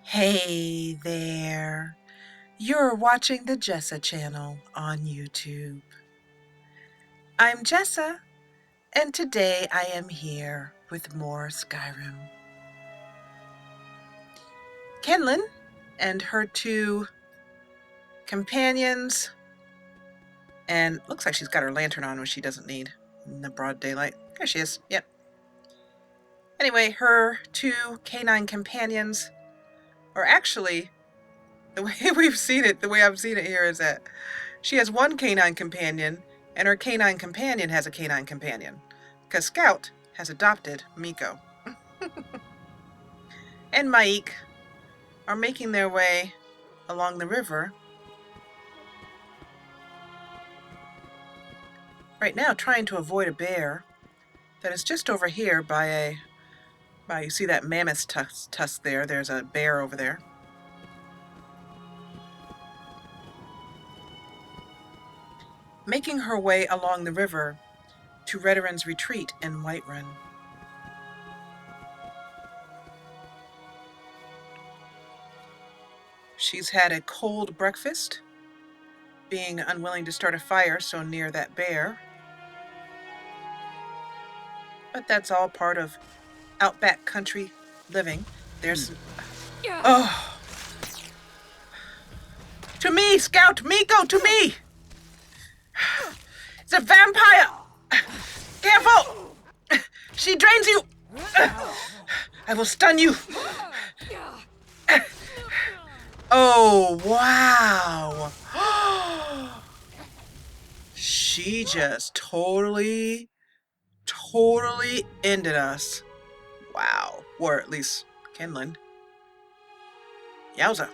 Hey there, you're watching the Jessa Channel on YouTube. I'm Jessa, and today I am here with more Skyrim. Kinlen and her two companions, and looks like she's got her lantern on, which she doesn't need in the broad daylight. There she is, yep. Anyway, her two canine companions, or actually, the way I've seen it here is that she has one canine companion, and her canine companion has a canine companion, because Scout has adopted Miko. And Maik are making their way along the river right now, trying to avoid a bear that is just over here by you see that mammoth tusk there? There's a bear over there. Making her way along the river to Rederin's retreat in Whiterun. She's had a cold breakfast, being unwilling to start a fire so near that bear. But that's all part of outback country living. There's... Oh! To me, Scout! Miko, to me! It's a vampire! Careful! She drains you! I will stun you! Oh, wow! She just totally ended us. Wow. Or at least Kinlen. Yowza.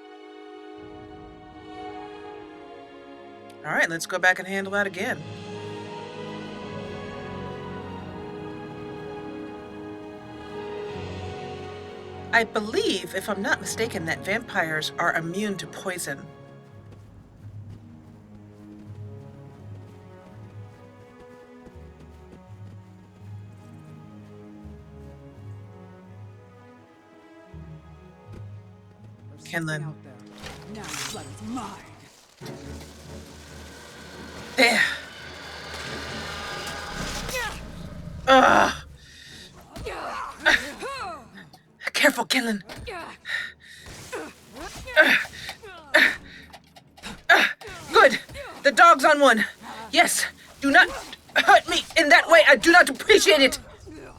Alright, let's go back and handle that again. I believe, if I'm not mistaken, that vampires are immune to poison. Kinlen. Now the blood is mine. There. Ugh. Careful, Kinlen. Good. The dog's on one. Yes. Do not hurt me in that way. I do not appreciate it.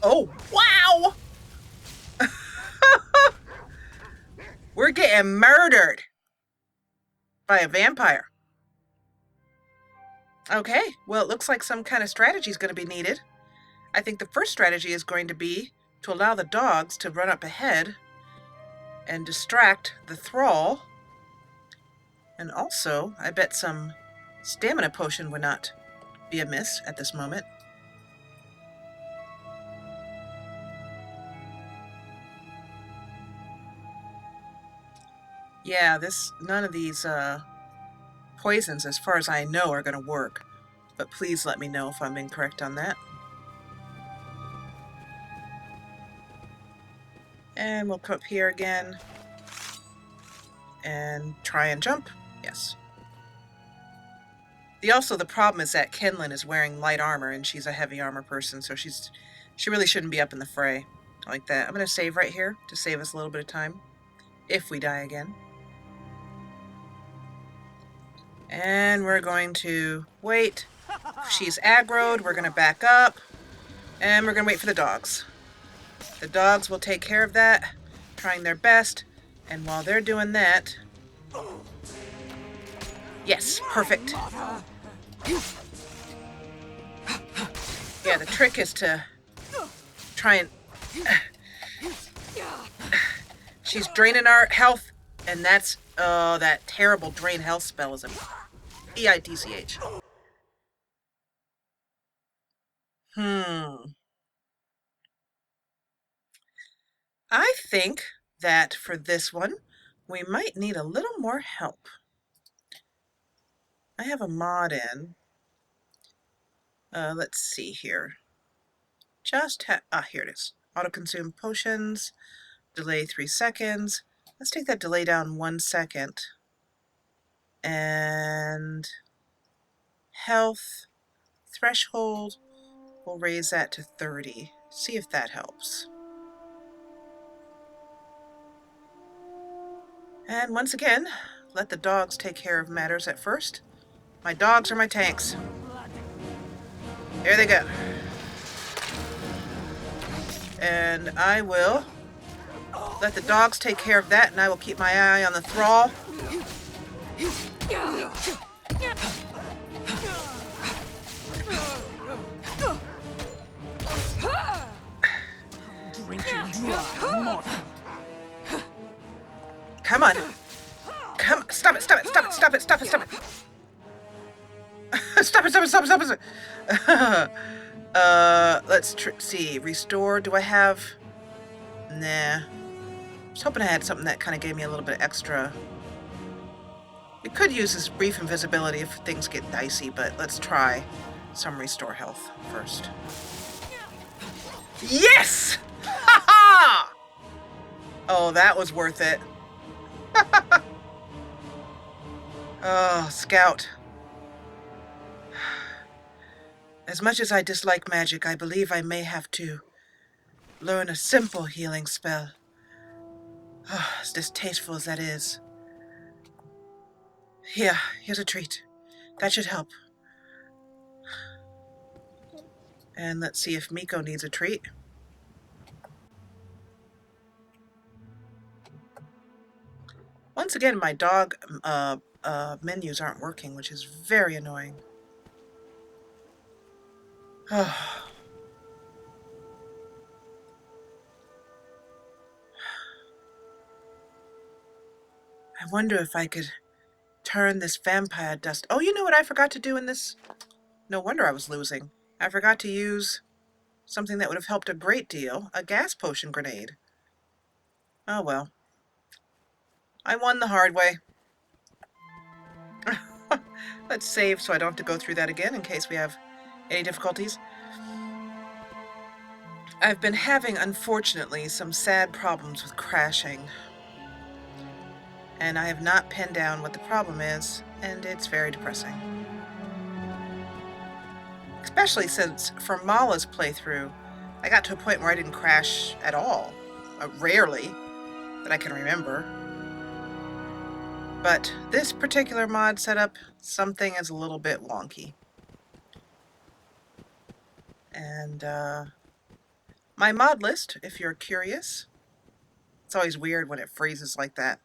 Oh, wow. We're getting murdered by a vampire. Okay, well, it looks like some kind of strategy is going to be needed. I think the first strategy is going to be to allow the dogs to run up ahead and distract the thrall. And also, I bet some stamina potion would not be amiss at this moment. Yeah, none of these poisons, as far as I know, are going to work. But please let me know if I'm incorrect on that. And we'll come up here again and try and jump. Yes. The problem is that Kinlen is wearing light armor and she's a heavy armor person, so she really shouldn't be up in the fray like that. I'm going to save right here to save us a little bit of time if we die again. And we're going to wait. If she's aggroed, we're going to back up. And we're going to wait for the dogs. The dogs will take care of that, trying their best. And while they're doing that... Yes, perfect. Yeah, the trick is to try and... She's draining our health, and that's... Oh, that terrible drain health spell is a EITCH. I think that for this one, we might need a little more help. I have a mod in. Let's see here. Here it is. Auto-consume potions. Delay 3 seconds. Let's take that delay down 1 second. And health threshold, we'll raise that to 30. See if that helps. And once again, let the dogs take care of matters at first. My dogs are my tanks. Here they go. And I will let the dogs take care of that, and I will keep my eye on the thrall. Come on. Come on. Stop it, stop it, stop it, stop it, stop it, stop it. Stop it, stop it, stop it, stop it. Let's see. Restore. Do I have... Nah. I was hoping I had something that kind of gave me a little bit extra. We could use this brief invisibility if things get dicey, but let's try some restore health first. Yes! Ha ha! Oh, that was worth it. Oh, Scout. As much as I dislike magic, I believe I may have to learn a simple healing spell. Oh, as distasteful as that is. Here's a treat. That should help. And let's see if Miko needs a treat. Once again, my dog menus aren't working, which is very annoying. Oh. I wonder if I could turn this vampire dust... Oh, you know what I forgot to do in this? No wonder I was losing. I forgot to use something that would have helped a great deal. A gas potion grenade. Oh well. I won the hard way. Let's save so I don't have to go through that again in case we have any difficulties. I've been having, unfortunately, some sad problems with crashing. And I have not pinned down what the problem is, and it's very depressing. Especially since, for Mala's playthrough, I got to a point where I didn't crash at all. Rarely, that I can remember. But this particular mod setup, something is a little bit wonky. And my mod list, if you're curious, it's always weird when it freezes like that.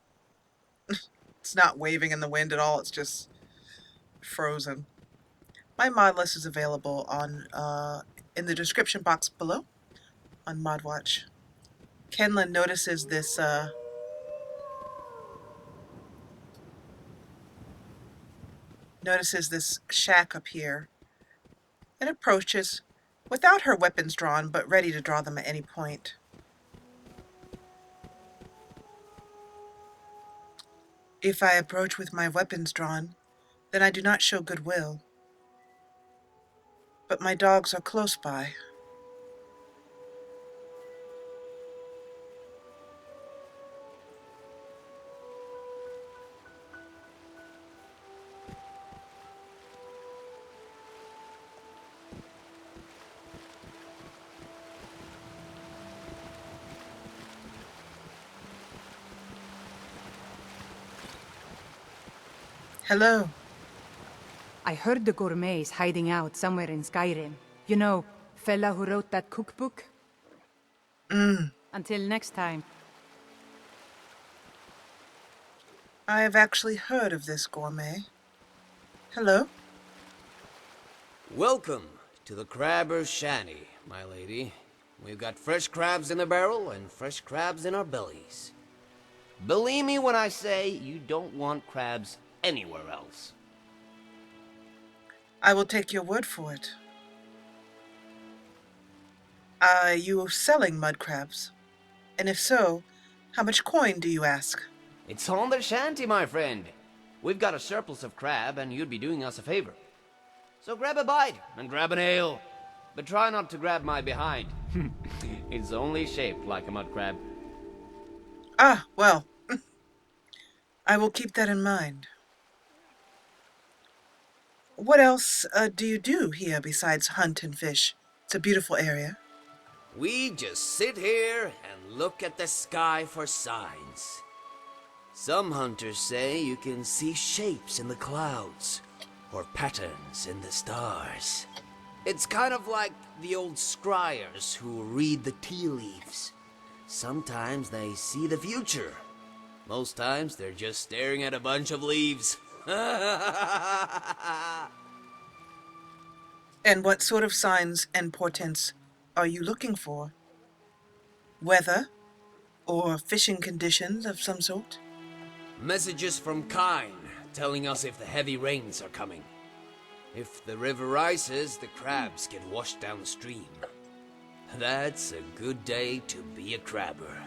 It's not waving in the wind at all, it's just frozen. My mod list is available on in the description box below on ModWatch. Kinlen notices this shack up here and approaches without her weapons drawn, but ready to draw them at any point. If I approach with my weapons drawn, then I do not show goodwill. But my dogs are close by. Hello. I heard the gourmet is hiding out somewhere in Skyrim. You know, fella who wrote that cookbook? Until next time. I have actually heard of this gourmet. Hello? Welcome to the Crabber's Shanty, my lady. We've got fresh crabs in the barrel and fresh crabs in our bellies. Believe me when I say you don't want crabs anywhere else. I will take your word for it. Are you selling mud crabs? And if so, how much coin do you ask? It's on the shanty, my friend. We've got a surplus of crab, and you'd be doing us a favor. So grab a bite and grab an ale. But try not to grab my behind. It's only shaped like a mud crab. Ah, well. I will keep that in mind. What else do you do here besides hunt and fish? It's a beautiful area. We just sit here and look at the sky for signs. Some hunters say you can see shapes in the clouds, or patterns in the stars. It's kind of like the old scryers who read the tea leaves. Sometimes they see the future. Most times they're just staring at a bunch of leaves. And what sort of signs and portents are you looking for? Weather? Or fishing conditions of some sort? Messages from Kine telling us if the heavy rains are coming. If the river rises, the crabs get washed downstream. That's a good day to be a crabber.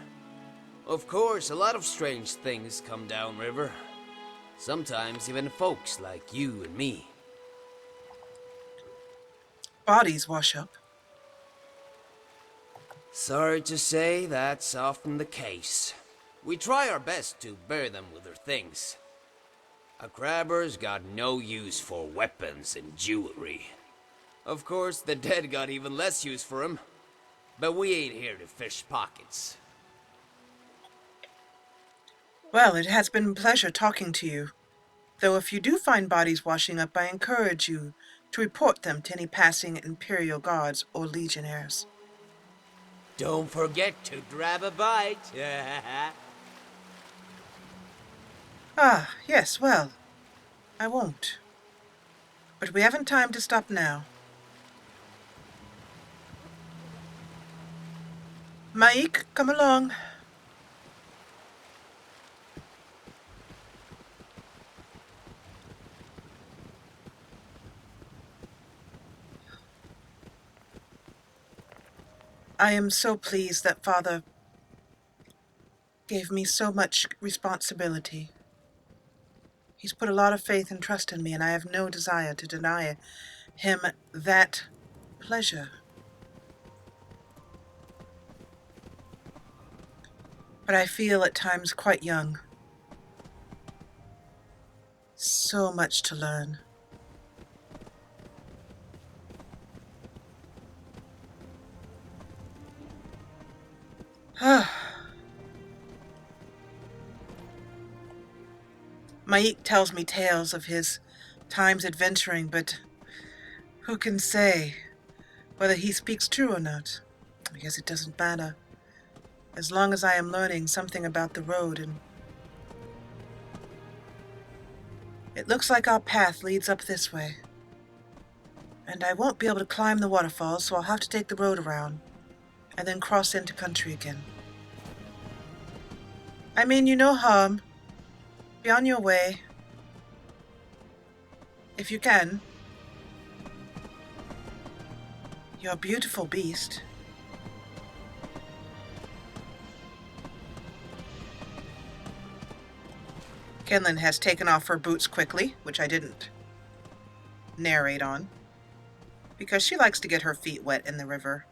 Of course, a lot of strange things come downriver. Sometimes even folks like you and me. Bodies wash up. Sorry to say, that's often the case. We try our best to bury them with their things. A crabber's got no use for weapons and jewelry. Of course, the dead got even less use for 'em. But we ain't here to fish pockets. Well, it has been a pleasure talking to you. Though if you do find bodies washing up, I encourage you to report them to any passing Imperial guards or legionnaires. Don't forget to grab a bite. Ah, yes, well, I won't. But we haven't time to stop now. Maik, come along. I am so pleased that Father gave me so much responsibility. He's put a lot of faith and trust in me, and I have no desire to deny him that pleasure. But I feel at times quite young. So much to learn. Maik tells me tales of his times adventuring, but who can say whether he speaks true or not? I guess it doesn't matter, as long as I am learning something about the road, and it looks like our path leads up this way. And I won't be able to climb the waterfalls, so I'll have to take the road around, and then cross into country again. I mean you no harm. Be on your way. If you can. You're a beautiful beast. Kinlen has taken off her boots quickly, which I didn't narrate on, because she likes to get her feet wet in the river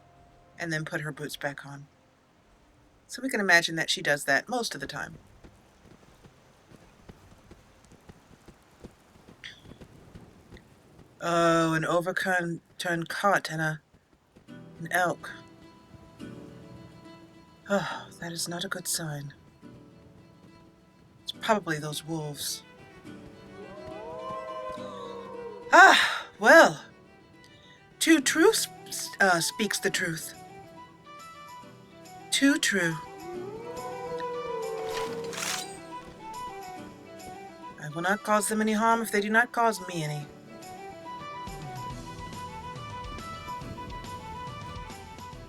and then put her boots back on. So we can imagine that she does that most of the time. Oh, an overturned cart and an elk. Oh, that is not a good sign. It's probably those wolves. Ah, well. Too true speaks the truth. Too true. I will not cause them any harm if they do not cause me any.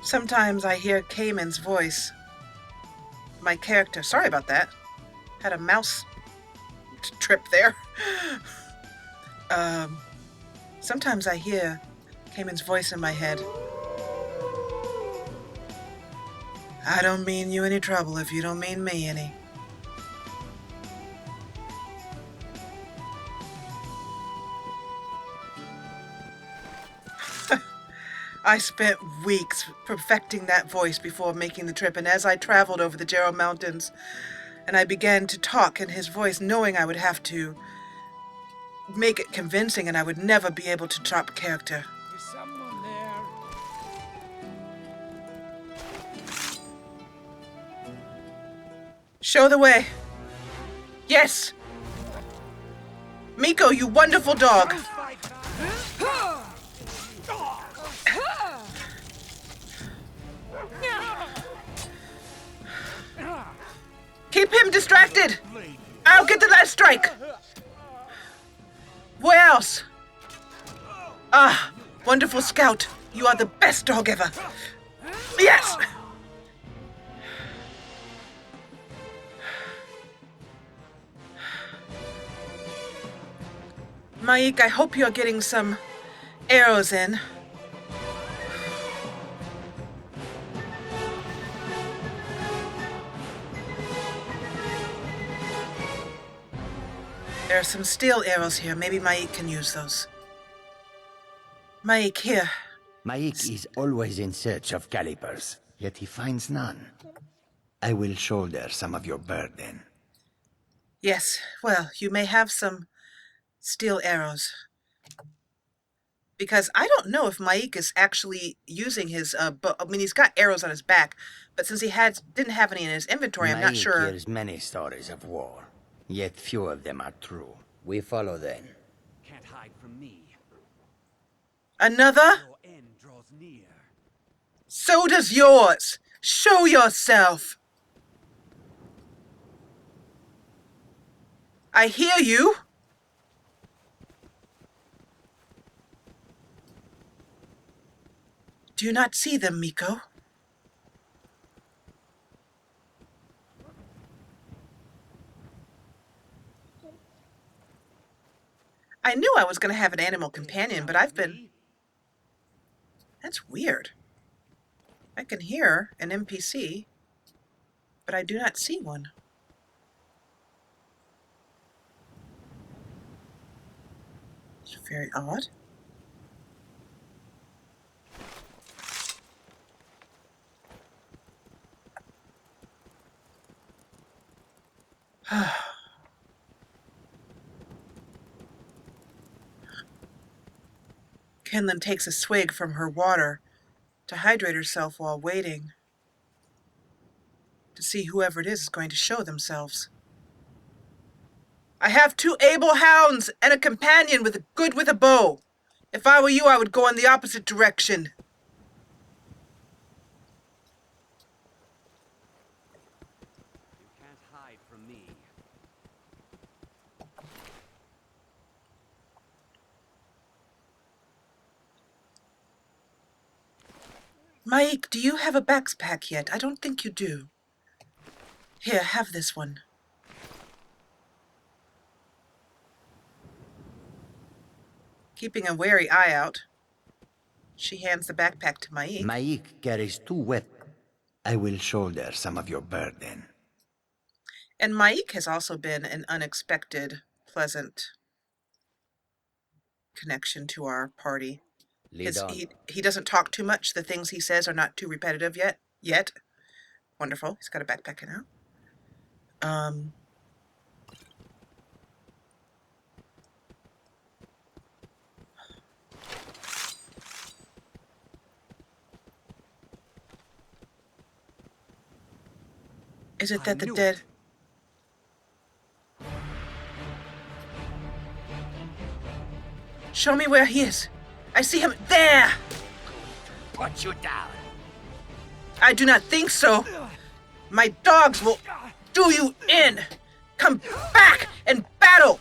Sometimes I hear Cayman's voice. My character, sorry about that, had a mouse trip there. Sometimes I hear Cayman's voice in my head. I don't mean you any trouble if you don't mean me any. I spent weeks perfecting that voice before making the trip, and as I traveled over the Jarrow Mountains, and I began to talk in his voice, knowing I would have to make it convincing and I would never be able to drop character. Is someone there? Show the way. Yes! Miko, you wonderful dog! Keep him distracted! I'll get the last strike! Where else? Ah, wonderful scout. You are the best dog ever. Yes! Maik, I hope you're getting some arrows in. There are some steel arrows here. Maybe Maik can use those. Maik, here. Maik is always in search of calipers, yet he finds none. I will shoulder some of your burden. Yes, well, you may have some steel arrows. Because I don't know if Maik is actually using his, I mean, he's got arrows on his back, but since he didn't have any in his inventory, I'm not sure. Maik hears many stories of war, yet few of them are true. We follow then. Can't hide from me. Another? Your end draws near. So does yours. Show yourself. I hear you. Do you not see them, Miko? I knew I was going to have an animal companion, but I've been... That's weird. I can hear an NPC, but I do not see one. It's very odd. Kinlen takes a swig from her water to hydrate herself while waiting to see whoever it is going to show themselves. I have 2 able hounds and a companion good with a bow. If I were you, I would go in the opposite direction. You can't hide from me. Maik, do you have a backpack yet? I don't think you do. Here, have this one. Keeping a wary eye out, she hands the backpack to Maik. Maik carries 2 weapons. I will shoulder some of your burden. And Maik has also been an unexpected, pleasant connection to our party. Lead on. He doesn't talk too much. The things he says are not too repetitive yet. Wonderful. He's got a backpack now. Is it that the dead... Show me where he is. I see him there. Put you down. I do not think so. My dogs will do you in. Come back and battle.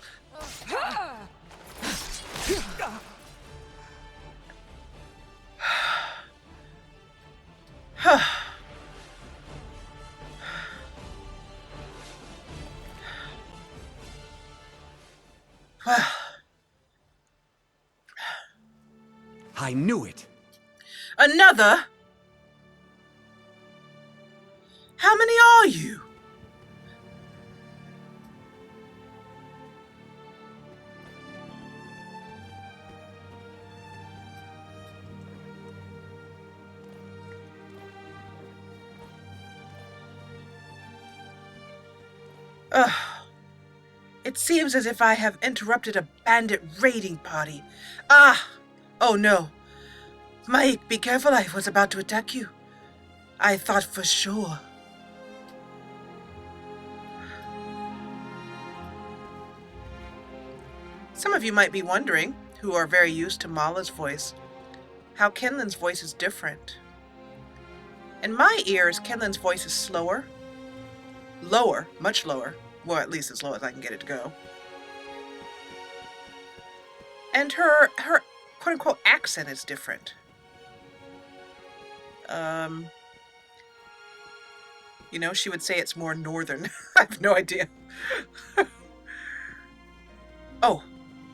Well, I knew it. another? How many are you? Ugh. It seems as if I have interrupted a bandit raiding party. Ah! Oh no. Mike, be careful, I was about to attack you. I thought for sure. Some of you might be wondering, who are very used to Mala's voice, how Kinlen's voice is different. In my ears, Kinlen's voice is slower, lower, much lower, well, at least as low as I can get it to go. And her quote-unquote accent is different. You know, she would say it's more northern. I have no idea. Oh,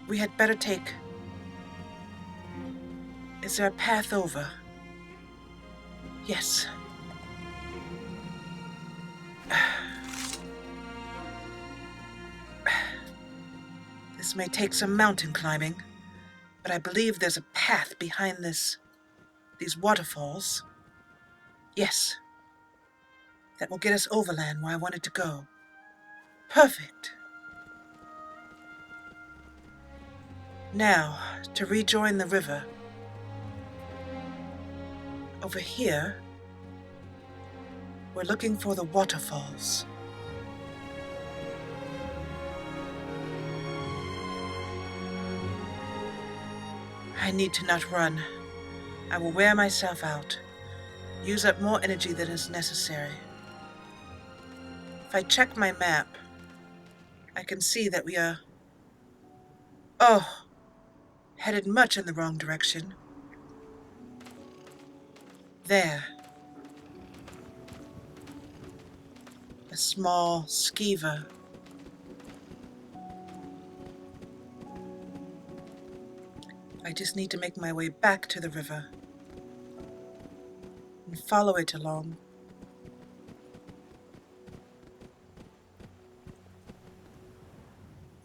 we had better take... Is there a path over? Yes. This may take some mountain climbing, but I believe there's a path behind these waterfalls. Yes. That will get us overland where I wanted to go. Perfect. Now, to rejoin the river. Over here, we're looking for the waterfalls. I need to not run. I will wear myself out. Use up more energy than is necessary. If I check my map, I can see that we are... Oh, headed much in the wrong direction. There. A small skeever. I just need to make my way back to the river and follow it along.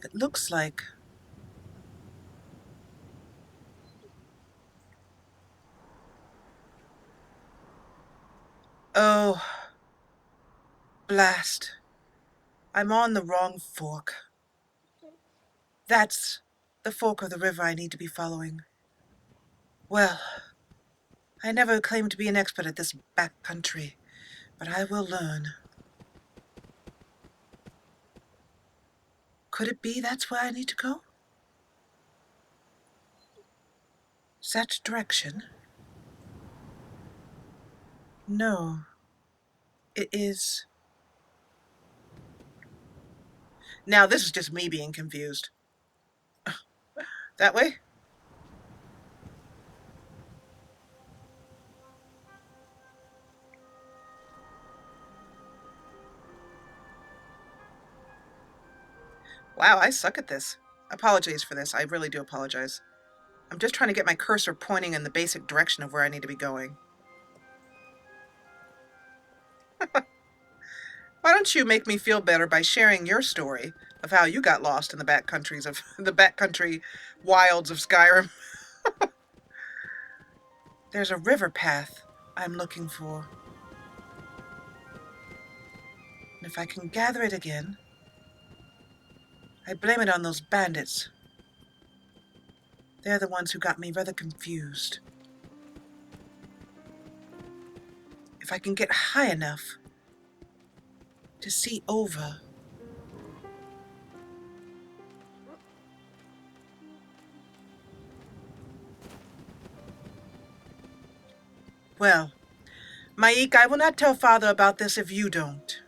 It looks like... Oh, blast. I'm on the wrong fork. That's the fork of the river I need to be following. Well, I never claimed to be an expert at this back country, but I will learn. Could it be that's where I need to go? Is that direction? No, it is... Now this is just me being confused. That way? Wow, I suck at this. Apologies for this. I really do apologize. I'm just trying to get my cursor pointing in the basic direction of where I need to be going. Why don't you make me feel better by sharing your story of how you got lost in the backcountries of the backcountry wilds of Skyrim? There's a river path I'm looking for. And if I can gather it again, I blame it on those bandits. They're the ones who got me rather confused. If I can get high enough to see over. Well, Maik, I will not tell Father about this if you don't.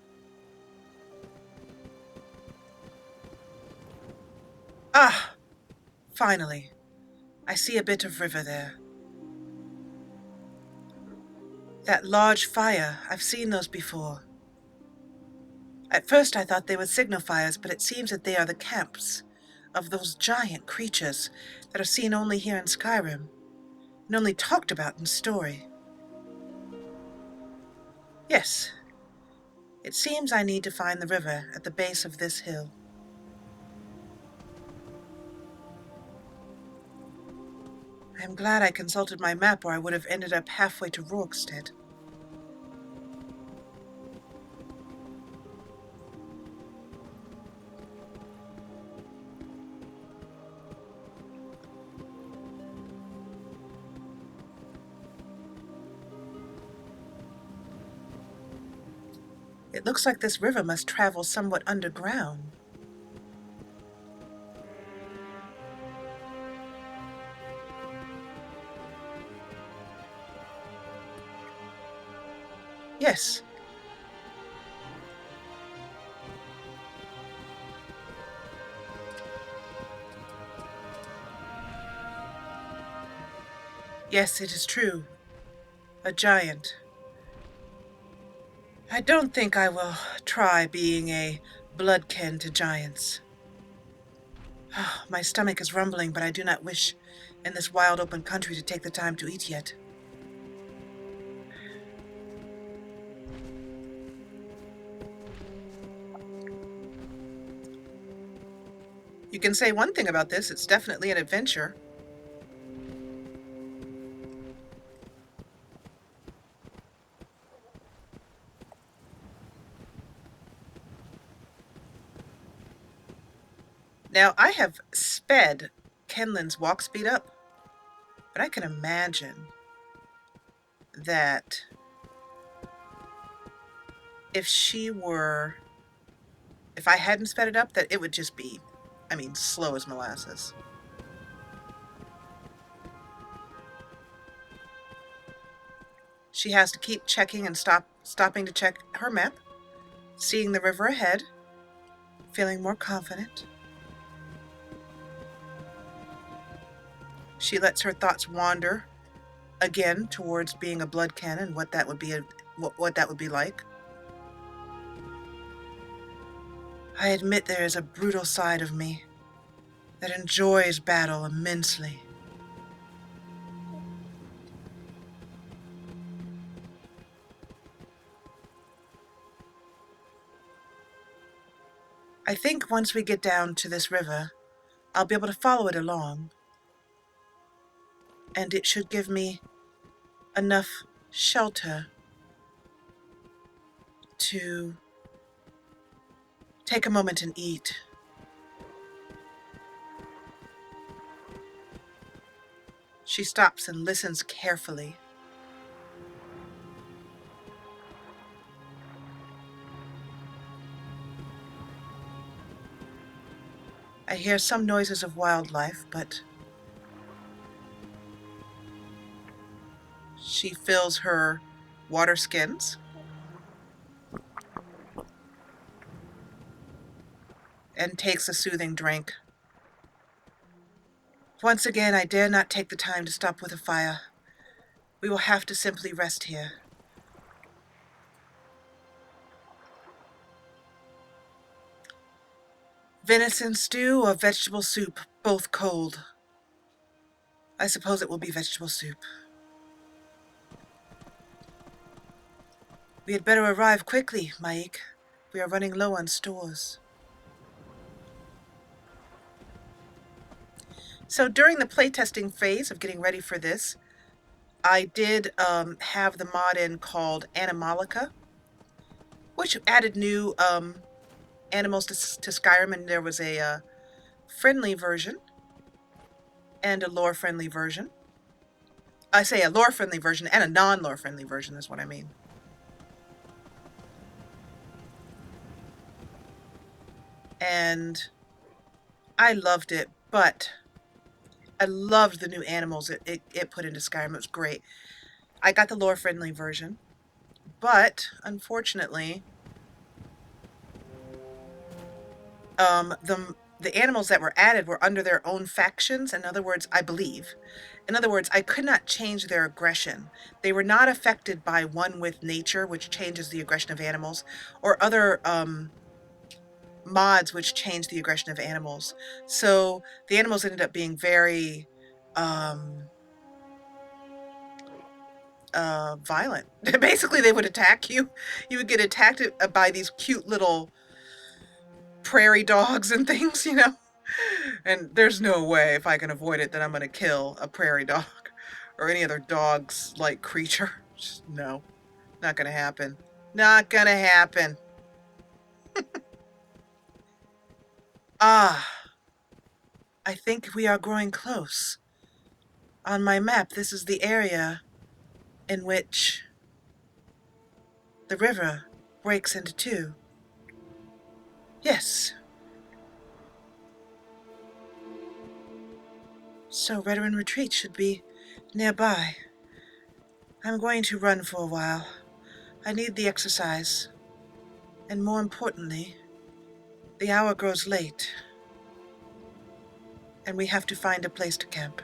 Ah, finally. I see a bit of river there. That large fire, I've seen those before. At first I thought they were signal fires, but it seems that they are the camps of those giant creatures that are seen only here in Skyrim, and only talked about in story. Yes, it seems I need to find the river at the base of this hill. I am glad I consulted my map, or I would have ended up halfway to Rorikstead. It looks like this river must travel somewhat underground. Yes. Yes, it is true. A giant. I don't think I will try being a bloodkin to giants. My stomach is rumbling, but I do not wish in this wild open country to take the time to eat yet. You can say one thing about this, it's definitely an adventure. Now, I have sped Kinlen's walk speed up, but I can imagine that if I hadn't sped it up, that it would just be, slow as molasses. She has to keep checking and stopping to check her map, seeing the river ahead, feeling more confident. She lets her thoughts wander again towards being a bloodkin and what that would be what that would be like. I admit there is a brutal side of me that enjoys battle immensely. I think once we get down to this river, I'll be able to follow it along, and it should give me enough shelter to take a moment and eat. She stops and listens carefully. I hear some noises of wildlife, but she fills her water skins and takes a soothing drink. Once again, I dare not take the time to stop with a fire. We will have to simply rest here. Venison stew or vegetable soup, both cold. I suppose it will be vegetable soup. We had better arrive quickly, Maik. We are running low on stores. So during the playtesting phase of getting ready for this, I did have the mod in called Animalica, which added new animals to Skyrim, and there was a friendly version and a lore-friendly version. I say a lore-friendly version and a non-lore-friendly version is what I mean. And I loved it, but I loved the new animals it put into Skyrim. It was great. I got the lore-friendly version, but unfortunately, the animals that were added were under their own factions. In other words, I believe. In other words, I could not change their aggression. They were not affected by one with nature, which changes the aggression of animals, or other mods which change the aggression of animals. So the animals ended up being very violent. Basically, they would attack you. You would get attacked by these cute little prairie dogs and things, And there's no way, if I can avoid it, that I'm going to kill a prairie dog or any other dogs-like creature. Just, no, not going to happen. Not going to happen. Ah, I think we are growing close. On my map, this is the area in which the river breaks into two. Yes. So veteran retreat should be nearby. I'm going to run for a while. I need the exercise. And more importantly, the hour grows late. And we have to find a place to camp.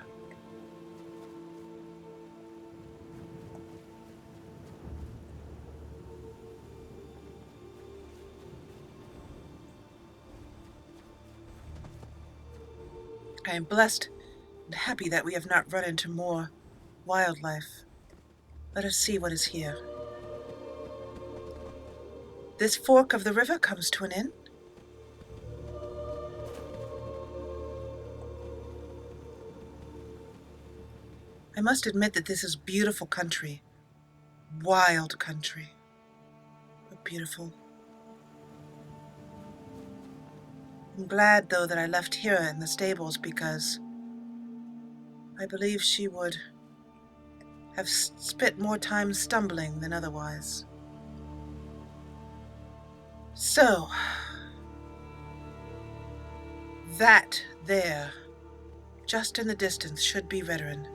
I am blessed and happy that we have not run into more wildlife. Let us see what is here. This fork of the river comes to an end. I must admit that this is beautiful country. Wild country. But beautiful. I'm glad, though, that I left Hira in the stables because I believe she would have spent more time stumbling than otherwise. So, that there, just in the distance, should be veteran.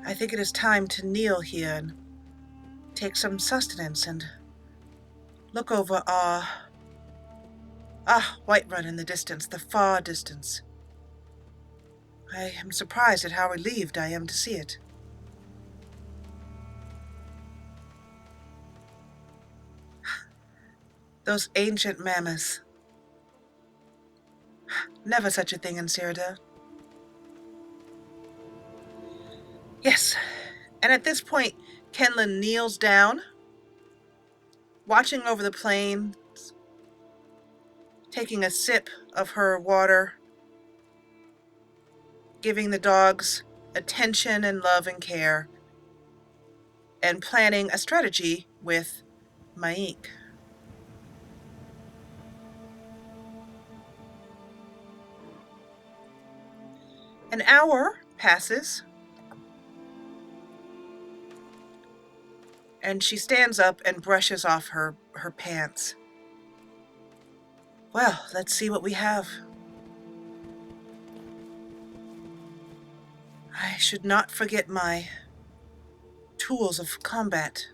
I think it is time to kneel here and take some sustenance and look over our Whiterun in the distance, the far distance. I am surprised at how relieved I am to see it. Those ancient mammoths. Never such a thing in Cyrodiil. Yes, and at this point, Kinlen kneels down, watching over the plains, taking a sip of her water, giving the dogs attention and love and care, and planning a strategy with Maik. An hour passes, and she stands up and brushes off her pants. Well, let's see what we have. I should not forget my tools of combat.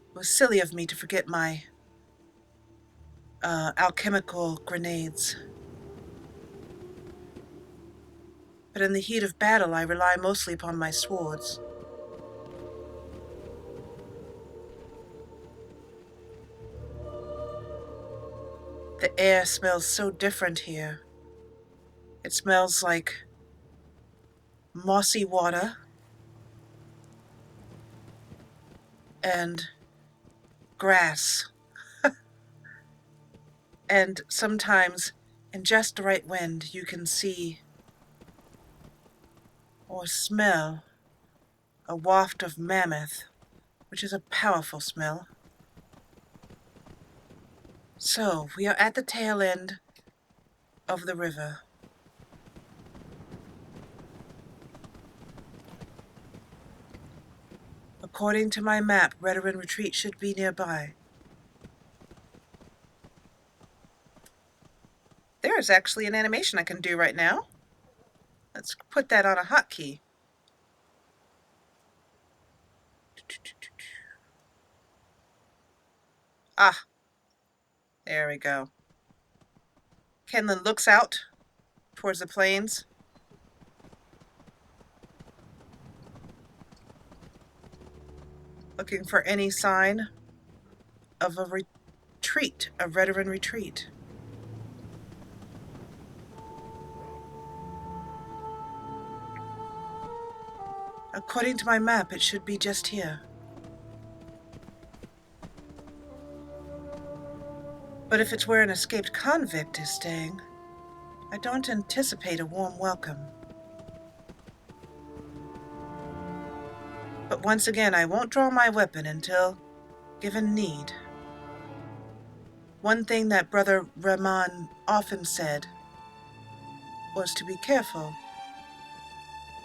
It was silly of me to forget my alchemical grenades. But in the heat of battle, I rely mostly upon my swords. The air smells so different here. It smells like mossy water and grass. And sometimes, in just the right wind, you can see or smell a waft of mammoth, which is a powerful smell. So, we are at the tail end of the river. According to my map, veteran retreat should be nearby. There is actually an animation I can do right now. Let's put that on a hotkey. Ah, there we go. Kinlen looks out towards the plains. Looking for any sign of a retreat, a veteran retreat. According to my map, it should be just here. But if it's where an escaped convict is staying, I don't anticipate a warm welcome. But once again, I won't draw my weapon until given need. One thing that Brother Rahman often said was to be careful.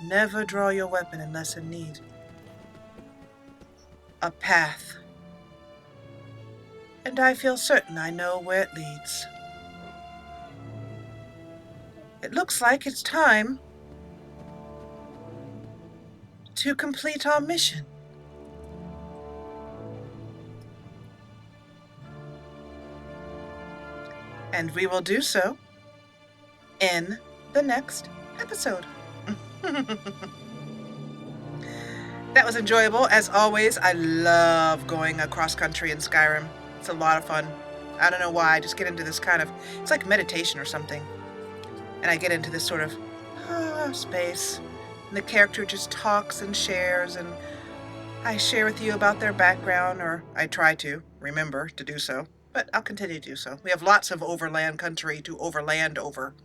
Never draw your weapon unless in need. A path. And I feel certain I know where it leads. It looks like it's time to complete our mission. And we will do so in the next episode. That was enjoyable. As always, I love going across country in Skyrim. It's a lot of fun. I don't know why, I just get into this kind of, it's like meditation or something. And I get into this sort of space. And the character just talks and shares, and I share with you about their background, or I try to remember to do so. But I'll continue to do so. We have lots of overland country to overland over.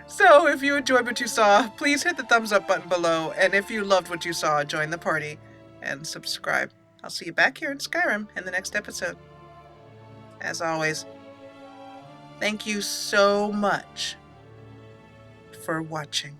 So if you enjoyed what you saw, please hit the thumbs up button below. And if you loved what you saw, join the party and subscribe. I'll see you back here in Skyrim in the next episode. As always, thank you so much for watching.